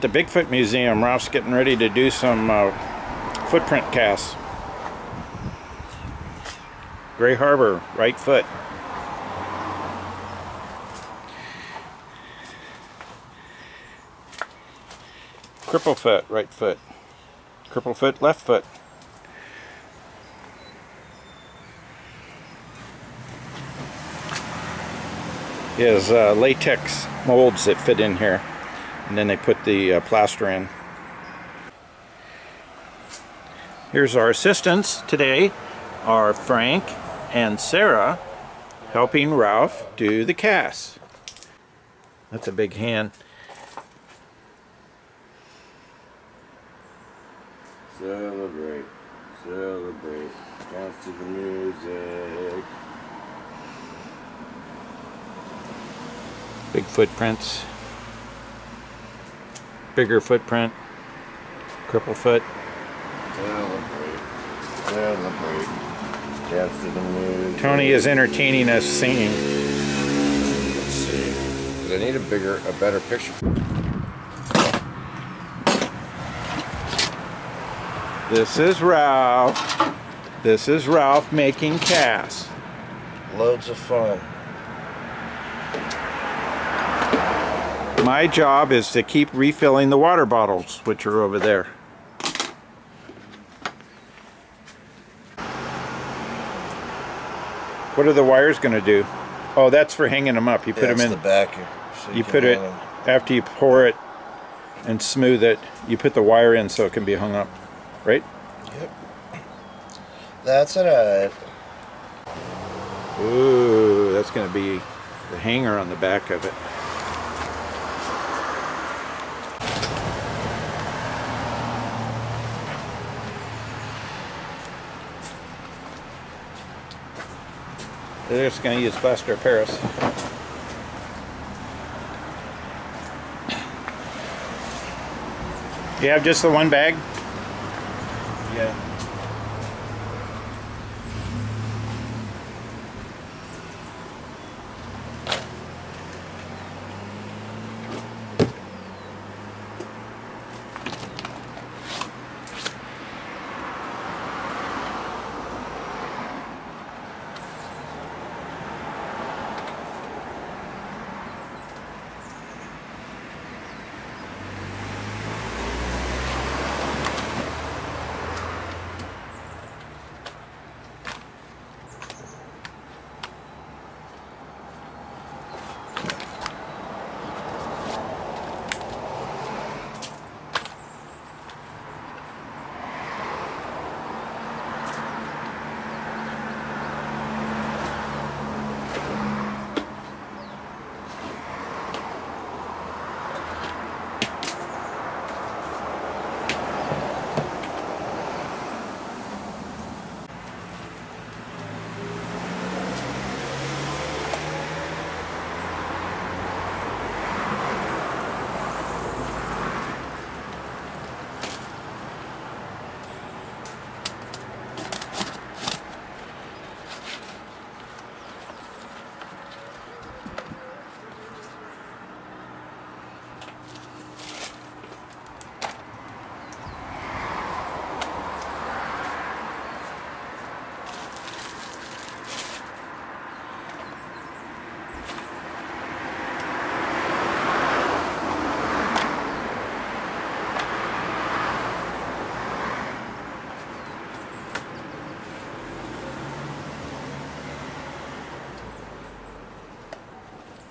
At the Bigfoot Museum, Ralph's getting ready to do some footprint casts. Gray Harbor, right foot. Cripplefoot, right foot. Cripplefoot, left foot. He has latex molds that fit in here, and then they put the plaster in. Here's our assistants today, are Frank and Sarah, helping Ralph do the cast. That's a big hand. Celebrate, celebrate, dance to the music. Big footprints. Bigger footprint. Cripplefoot. Celebrate, celebrate, dance to the music. Tony is entertaining us singing. Let's see. I need a better picture. This is Ralph. This is Ralph making casts. Loads of fun. My job is to keep refilling the water bottles, which are over there. What are the wires going to do? Oh, that's for hanging them up. You put them in the backer. So you put it after you pour it and smooth it. You put the wire in so it can be hung up, right? Yep. That's it. Ooh, that's going to be the hanger on the back of it. They're just going to use plaster of Paris. You have just the one bag? Yeah.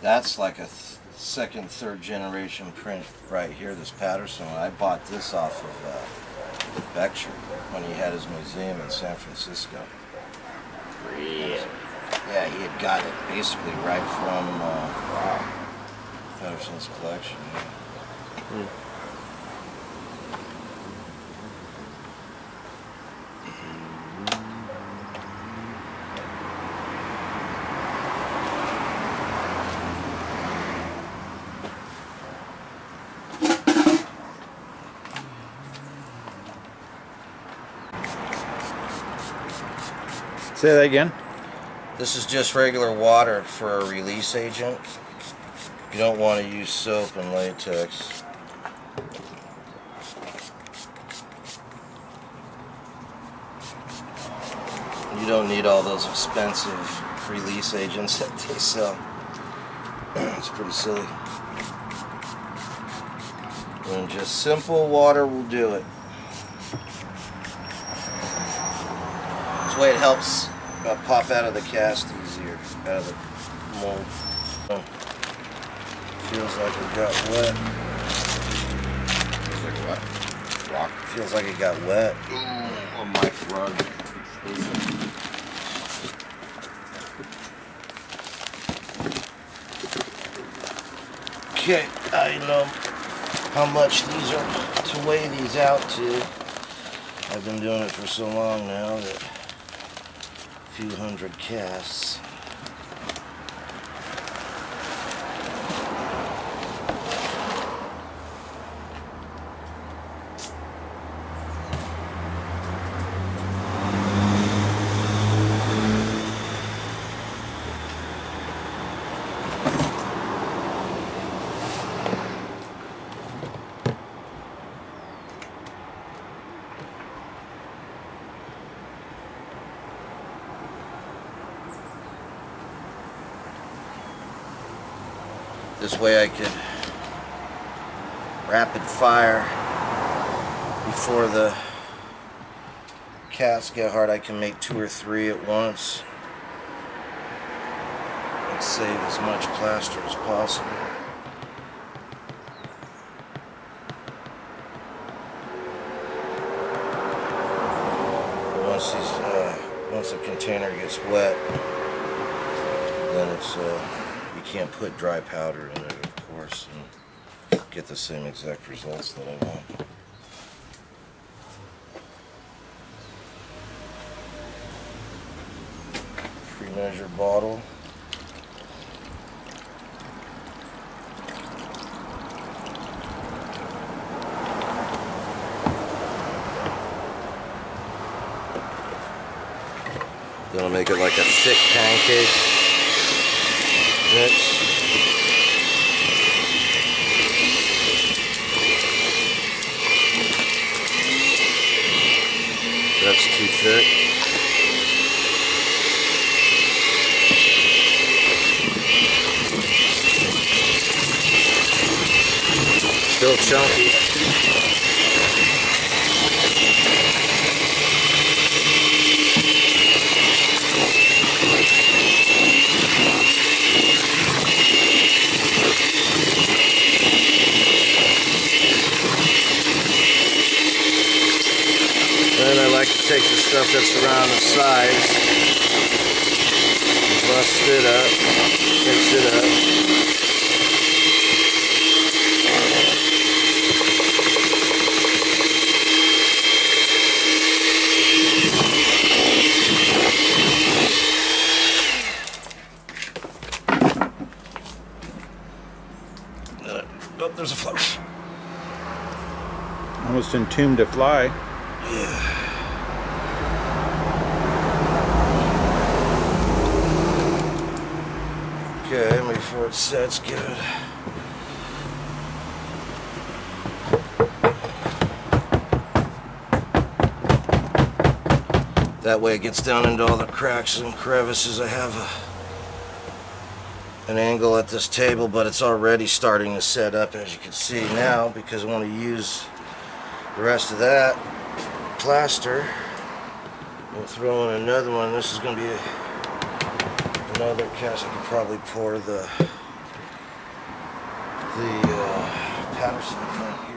That's like a second, third generation print right here, this Patterson. I bought this off of Beckshire when he had his museum in San Francisco. Really? Yeah, he had got it basically right from Patterson's collection. Yeah. Say that again. This is just regular water for a release agent. You don't want to use soap and latex. You don't need all those expensive release agents that they sell. It's pretty silly. And just simple water will do it. This way it helps pop out of the cast easier, out of the mold. Feels like it got wet. Feels like what? Rock? Feels like it got wet. Ooh, a mic rug. Okay, I know how much these are to weigh these out to. I've been doing it for so long now that a few hundred casts. This way I could rapid fire before the casts get hard. I can make 2 or 3 at once and save as much plaster as possible. Once the container gets wet, then it's you can't put dry powder in it, of course, and get the same exact results that I want. Pre-measure bottle. Gonna make it like a thick pancake mix. That's too thick. Still chunky. Then I like to take the stuff that's around the sides, bust it up, mix it up. Oh, there's a fly. Almost entombed a fly. Yeah. Okay, before it sets good. That way it gets down into all the cracks and crevices. I have an angle at this table, but it's already starting to set up, as you can see now, because I want to use the rest of that plaster. We'll throw in another one. This is going to be another cast. I could probably pour the Patterson print here.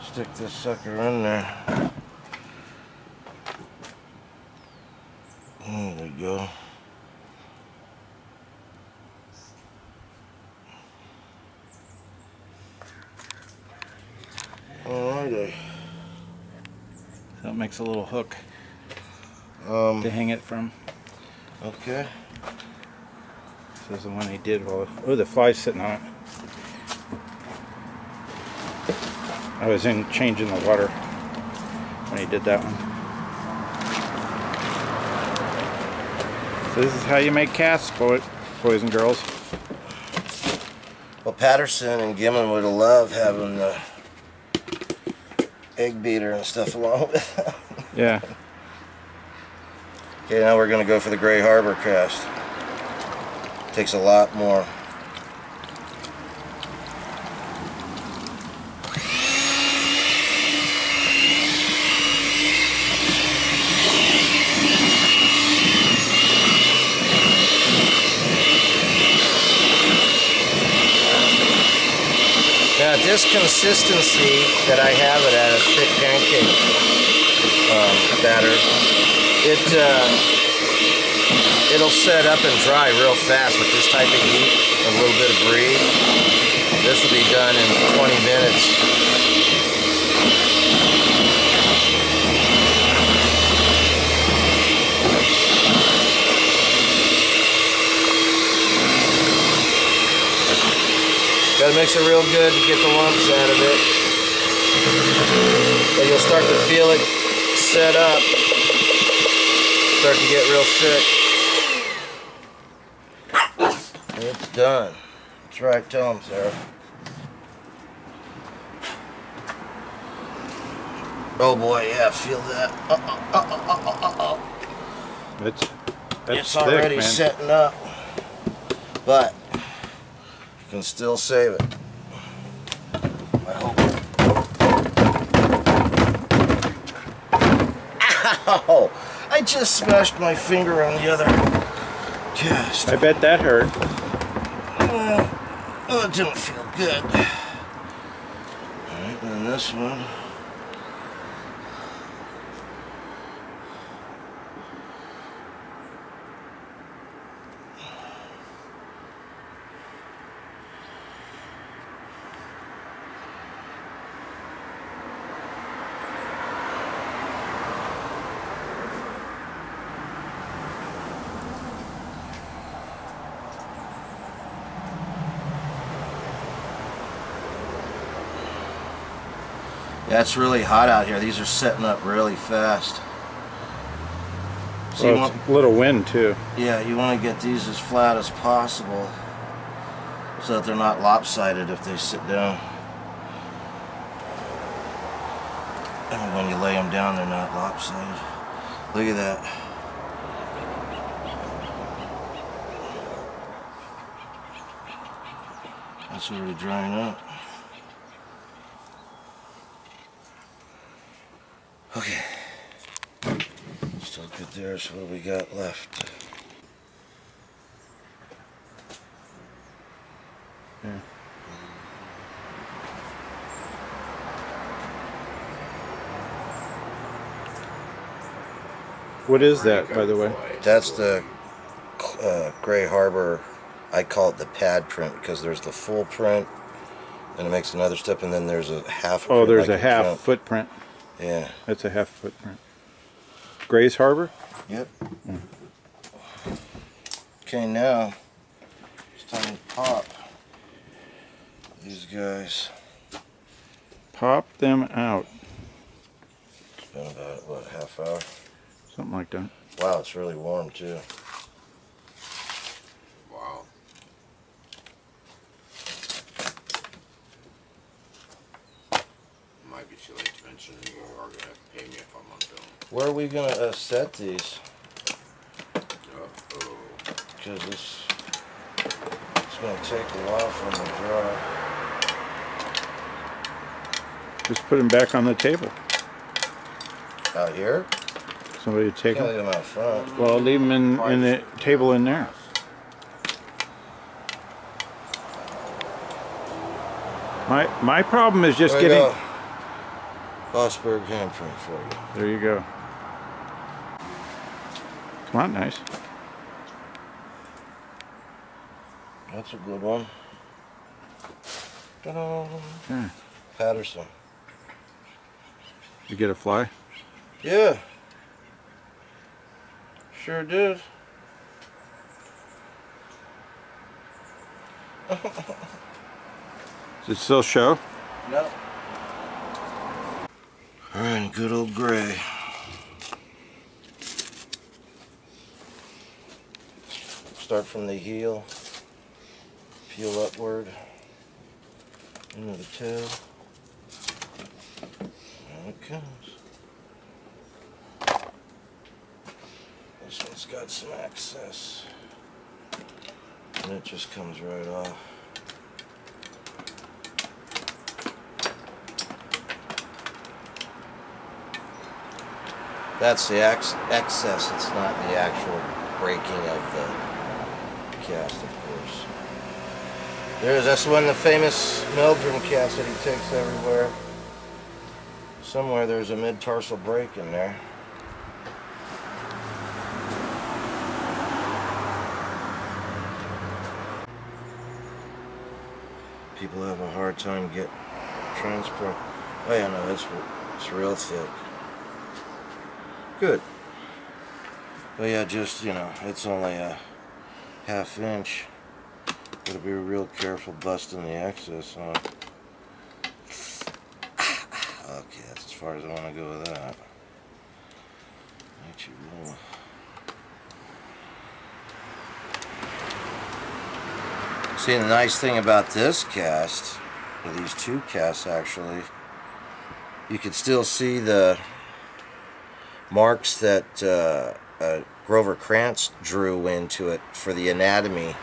Stick this sucker in there. There we go. Alrighty. So it makes a little hook to hang it from. Okay. This is the one he did while... Oh, the fly's sitting on it. I was changing the water. when he did that one. So this is how you make casts, boys and girls. Well, Patterson and Gimlin would have loved having the egg beater and stuff along with them. Yeah. Okay, now we're going to go for the Gray Harbor cast. Takes a lot more. Now, this consistency that I have it at a thick pancake batter, it'll set up and dry real fast with this type of heat, a little bit of breeze. This will be done in 20 minutes. Gotta mix it real good to get the lumps out of it. And you'll start to feel it set up. Start to get real thick. And it's done. That's right, tell them, Sarah. Oh boy, yeah, feel that. That's It's thick, already man. setting up. But you can still save it. I hope. Ow! I just smashed my finger on the other cast. I bet that hurt. Oh, it didn't feel good. Alright, and this one. Yeah, it's really hot out here. These are setting up really fast. So Well, it's a little wind too. yeah, you want to get these as flat as possible so that they're not lopsided if they sit down. And when you lay them down, they're not lopsided. Look at that. That's already drying up. Okay. Still good there, so what do we got left? Yeah. What is that, by the way? That's the Gray Harbor. I call it the pad print because there's the full print, and it makes another step, and then there's a half. Oh, there's like a half jump. footprint. Yeah. That's a half footprint. Gray's Harbor? Yep. Okay, now it's time to pop these guys. Pop them out. It's been about, what, half hour? Something like that. Wow, it's really warm too. Wow. Might be silly to mention you are going to pay me if I'm on film. Where are we gonna set these? Uh-oh. Because it's gonna take a while for them to dry. Just put them back on the table. Out here? Somebody take Can't them. leave them out front. Well, leave them in the table in there. My problem is just There you getting. go. Bossberg handprint for you. There you go. Come on, nice. That's a good one. Ta-da. Yeah. Patterson. You get a fly? Yeah. Sure did. Does it still show? No. Alright, good old gray. Start from the heel, peel upward into the tail. There it comes. This one's got some access, and it just comes right off. That's the excess, it's not the actual breaking of the cast, of course. That's one of the famous Meldrum casts that he takes everywhere. Somewhere there's a mid-tarsal break in there. People have a hard time getting transport. Oh yeah, no, it's real thick. Good. But yeah, just, you know, it's only a ½ inch. Gotta be real careful busting the excess on. Okay, that's as far as I want to go with that. Ain't you will. See, the nice thing about this cast, or these two casts actually, you can still see the marks that Grover Krantz drew into it for the anatomy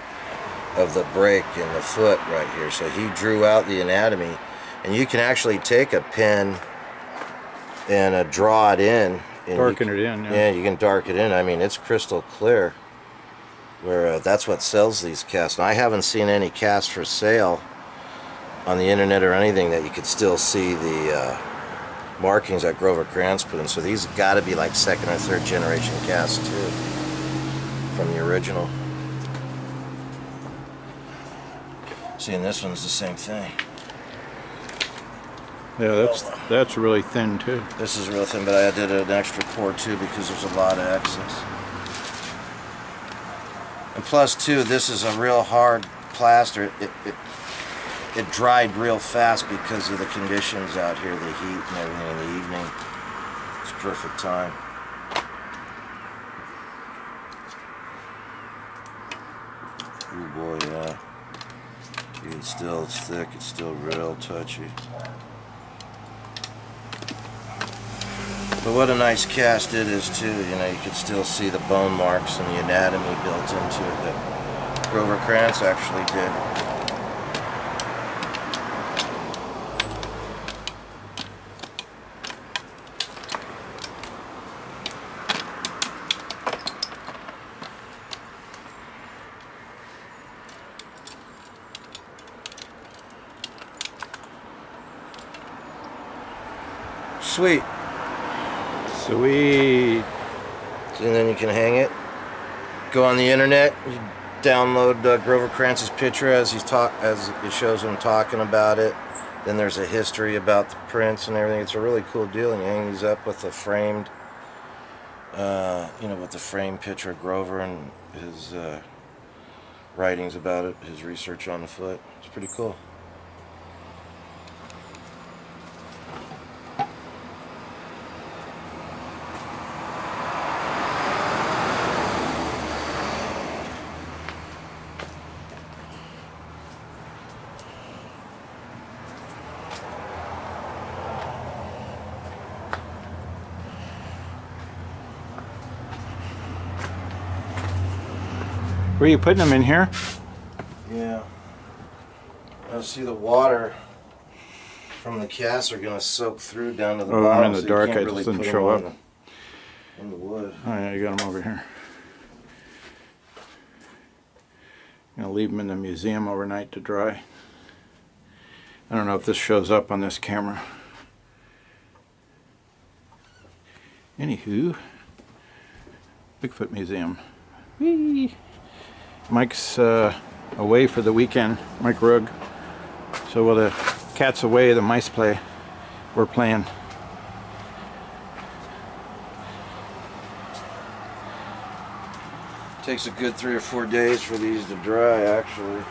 of the break in the foot right here. So he drew out the anatomy, and you can actually take a pen and draw it in. Darken it in, yeah. Yeah, you can darken it in. I mean, it's crystal clear. Where that's what sells these casts. And I haven't seen any casts for sale on the internet or anything that you could still see the markings that Grover Krantz put in. So these got to be like 2nd or 3rd generation casts too, from the original. See, and this one's the same thing. Yeah, that's really thin too. This is real thin, but I did an extra pour too because there's a lot of excess. And plus too, this is a real hard plaster. It dried real fast because of the conditions out here, the heat and everything in the evening. It's perfect time. Oh boy, yeah. It's thick, it's still real touchy. But what a nice cast it is too, you know, you can still see the bone marks and the anatomy built into it that Grover Krantz actually did. Sweet. Sweet. And then you can hang it. Go on the internet. You download Grover Krantz's picture as it shows him talking about it. Then there's a history about the prints and everything. It's a really cool deal. And you hang these up with the framed, with the framed picture of Grover and his writings about it, his research on the foot. It's pretty cool. Where are you putting them in here? Yeah. I see the water from the cast are going to soak through down to the bottom. I'm in the so dark, I it really doesn't show up. In the wood. Oh yeah, you got them over here. I'm going to leave them in the museum overnight to dry. I don't know if this shows up on this camera. Anywho, Bigfoot Museum. Whee! Mike's away for the weekend, Mike Rugg. So while the cat's away, the mice play. We're playing. Takes a good 3 or 4 days for these to dry, actually.